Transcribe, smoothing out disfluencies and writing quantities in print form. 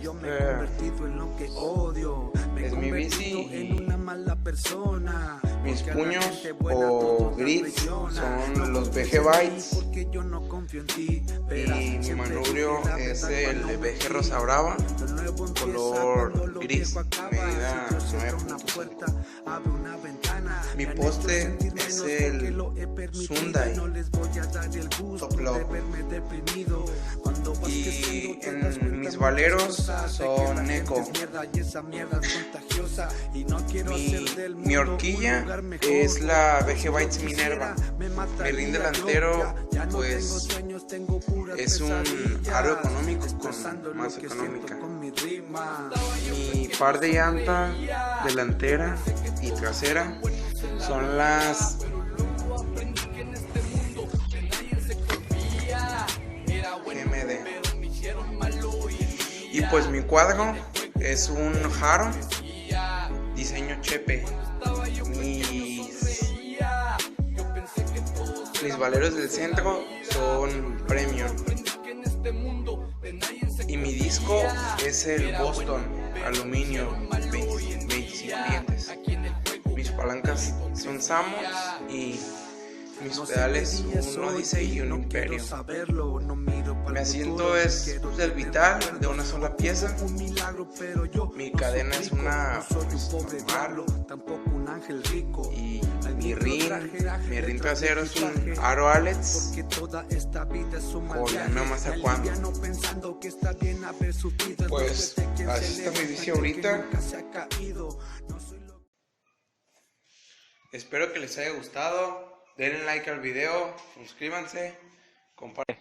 yo me he convertido en lo que odio. Me es mi bici en una mala persona. Mis puños o grits son los VG Bytes y mi manubrio es el VG Rosa Brava, color gris, medida 9.5. Mi poste es el Hyundai Top Low y en mis valeros son Eco. Mi horquilla es la VG Bytes Minerva. Mi rin delantero pues es un aro económico con más económica. Mi par de llanta delantera y trasera son las GMD. Y pues mi cuadro es un Haro diseño Chepe. Mis valeros del centro son Premium. Y mi disco es el Boston Aluminio 25 dientes. Mis palancas son Samos y mis pedales un Odyssey y un Imperio. Mi asiento es del Vital de una sola pieza. Mi cadena es una normal. Y mi rin trasero es un aro Alex con la nueva Mazacuán. Pues así está mi bici ahorita. Espero que les haya gustado. Denle like al video, suscríbanse, compartan.